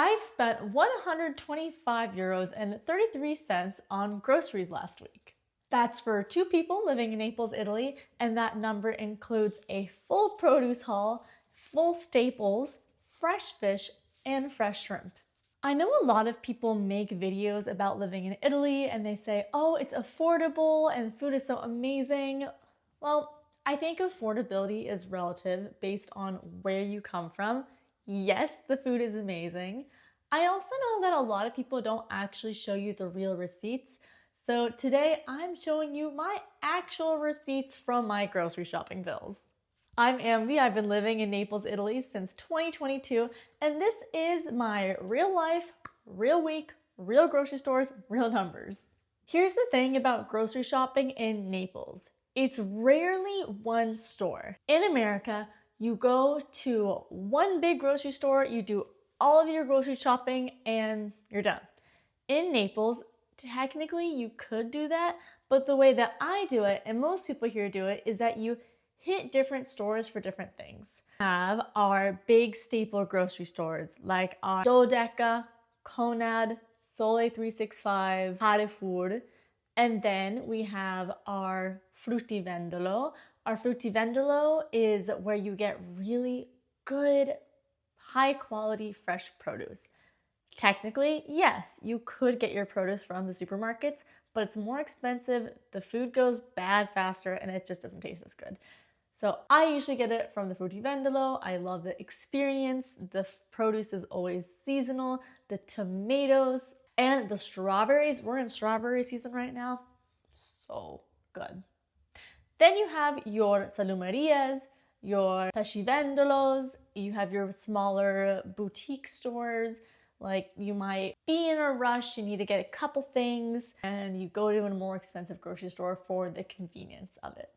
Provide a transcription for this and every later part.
I spent 125 euros and 33 cents on groceries last week. That's for two people living in Naples, Italy, and that number includes a full produce haul, full staples, fresh fish, and fresh shrimp. I know a lot of people make videos about living in Italy and they say, oh, it's affordable and food is so amazing. Well, I think affordability is relative based on where you come from. Yes, the food is amazing. I also know that a lot of people don't actually show you the real receipts. So today I'm showing you my actual receipts from my grocery shopping bills. I'm Ambi. I've been living in Naples, Italy since 2022, and this is my real life, real week, real grocery stores, real numbers. Here's the thing about grocery shopping in Naples. It's rarely one store. In America, you go to one big grocery store, you do all of your grocery shopping, and you're done. In Naples, technically you could do that, but the way that I do it, and most people here do it, is that you hit different stores for different things. We have our big staple grocery stores like our Dodeca, Conad, Sole 365, Carrefour, and then we have our fruttivendolo. Our fruttivendolo is where you get really good, high quality fresh produce. Technically, yes, you could get your produce from the supermarkets, but it's more expensive, the food goes bad faster, and it just doesn't taste as good. So I usually get it from the fruttivendolo. I love the experience. The produce is always seasonal. The tomatoes and the strawberries. We're in strawberry season right now. So good. Then you have your salumerias, your pescivendolos. You have your smaller boutique stores. Like you might be in a rush, you need to get a couple things, and you go to a more expensive grocery store for the convenience of it.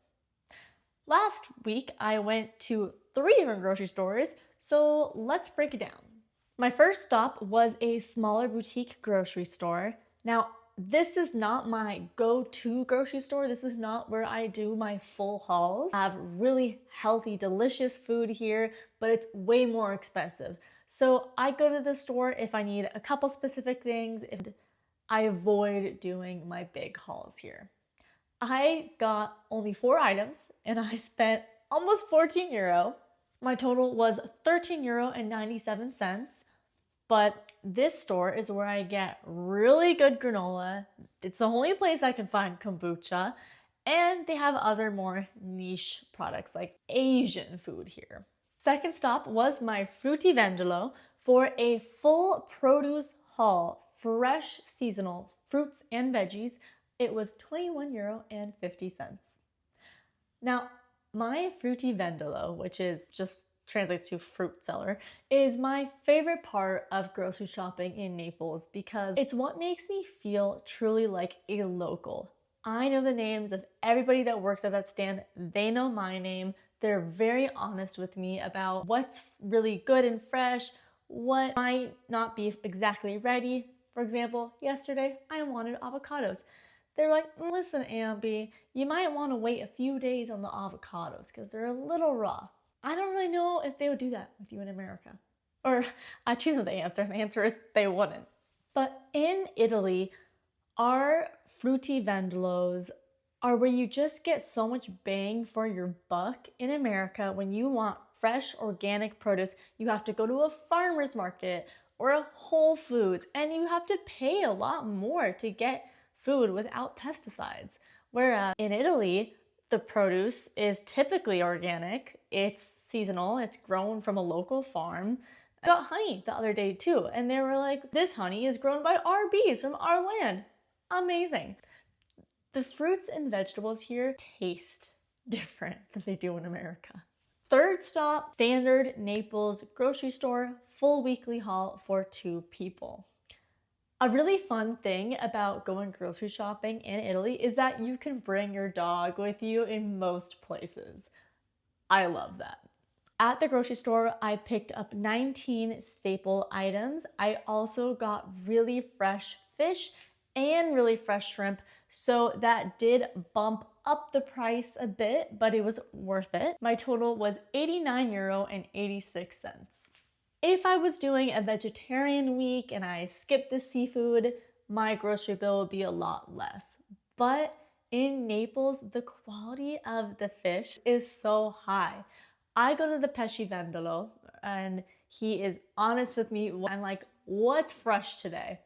Last week, I went to 3 different grocery stores, so let's break it down. My first stop was a smaller boutique grocery store. Now, this is not my go-to grocery store. This is not where I do my full hauls. I have really healthy, delicious food here, but it's way more expensive. So I go to the store if I need a couple specific things. If I avoid doing my big hauls here. I got only 4 items and I spent almost 14 euro. My total was 13 euro and 97 cents. But this store is where I get really good granola. It's the only place I can find kombucha. And they have other more niche products like Asian food here. Second stop was my fruttivendolo for a full produce haul, fresh seasonal fruits and veggies. It was 21 euro and 50 cents. Now, my fruttivendolo, which is just translates to fruit seller, is my favorite part of grocery shopping in Naples because it's what makes me feel truly like a local. I know the names of everybody that works at that stand. They know my name. They're very honest with me about what's really good and fresh, what might not be exactly ready. For example, yesterday I wanted avocados. They're like, listen, Ambi, you might want to wait a few days on the avocados because they're a little raw. I don't really know if they would do that with you in America. Or I choose the answer. The answer is they wouldn't. But in Italy, our fruttivendolos are where you just get so much bang for your buck. In America, when you want fresh organic produce, you have to go to a farmer's market or a Whole Foods, and you have to pay a lot more to get food without pesticides. Whereas in Italy, the produce is typically organic, it's seasonal, it's grown from a local farm. I got honey the other day too, and they were like, this honey is grown by our bees from our land. Amazing. The fruits and vegetables here taste different than they do in America. Third stop, standard Naples grocery store, full weekly haul for 2 people. A really fun thing about going grocery shopping in Italy is that you can bring your dog with you in most places. I love that. At the grocery store, I picked up 19 staple items. I also got really fresh fish and really fresh shrimp, so that did bump up the price a bit, but it was worth it. My total was 89 euro and 86 cents. If I was doing a vegetarian week and I skipped the seafood, my grocery bill would be a lot less. But in Naples, the quality of the fish is so high. I go to the fruttivendolo and he is honest with me. I'm like, what's fresh today?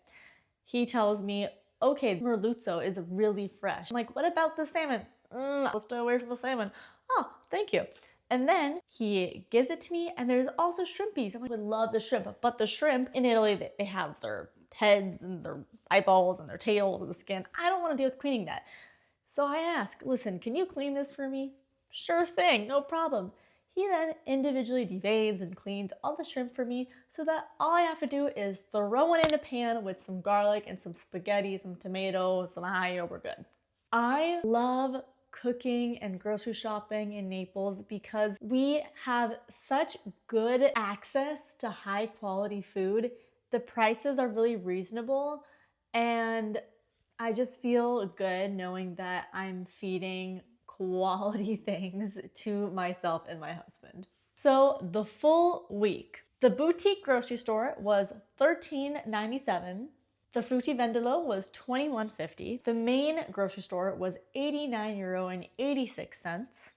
He tells me, okay, merluzzo is really fresh. I'm like, what about the salmon? I'll stay away from the salmon. Oh, thank you. And then he gives it to me, and there's also shrimpies. I'm like, I would love the shrimp, but the shrimp in Italy, they have their heads and their eyeballs and their tails and the skin. I don't want to deal with cleaning that. So I ask, listen, can you clean this for me? Sure thing, no problem. He then individually deveins and cleans all the shrimp for me so that all I have to do is throw it in a pan with some garlic and some spaghetti, some tomatoes, some aglio, we're good. I love cooking and grocery shopping in Naples because we have such good access to high quality food. The prices are really reasonable, and I just feel good knowing that I'm feeding quality things to myself and my husband. So the full week, the boutique grocery store was $13.97. The fruttivendolo was $21.50. The main grocery store was €89.86.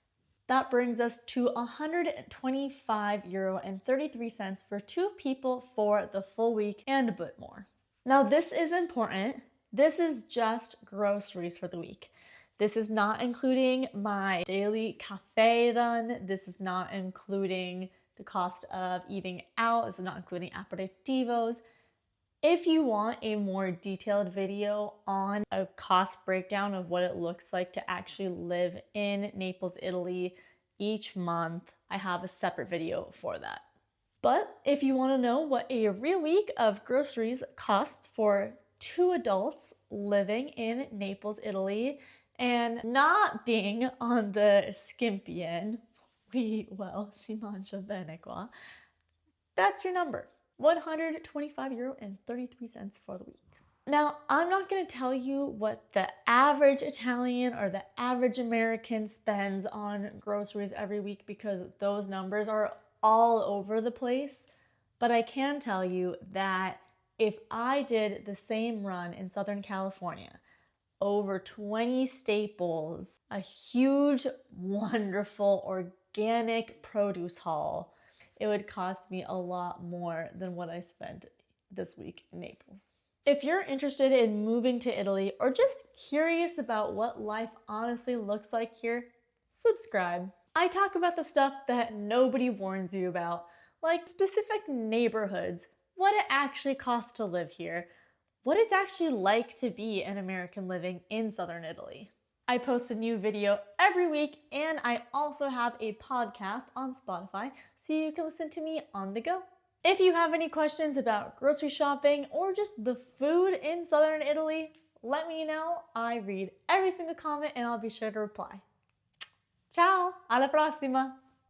That brings us to €125.33 for two people for the full week and a bit more. Now this is important. This is just groceries for the week. This is not including my daily cafe run. This is not including the cost of eating out. This is not including aperitivos. If you want a more detailed video on a cost breakdown of what it looks like to actually live in Naples, Italy each month, I have a separate video for that. But if you want to know what a real week of groceries costs for two adults living in Naples, Italy, and not being on the skimpy end, we, well, si mangia bene qua, that's your number. €125.33 for the week. Now, I'm not going to tell you what the average Italian or the average American spends on groceries every week because those numbers are all over the place. But I can tell you that if I did the same run in Southern California, over 20 staples, a huge, wonderful, organic produce haul, it would cost me a lot more than what I spent this week in Naples. If you're interested in moving to Italy or just curious about what life honestly looks like here, subscribe. I talk about the stuff that nobody warns you about, like specific neighborhoods, what it actually costs to live here, what it's actually like to be an American living in Southern Italy. I post a new video every week, and I also have a podcast on Spotify so you can listen to me on the go. If you have any questions about grocery shopping or just the food in Southern Italy, let me know. I read every single comment and I'll be sure to reply. Ciao, alla prossima!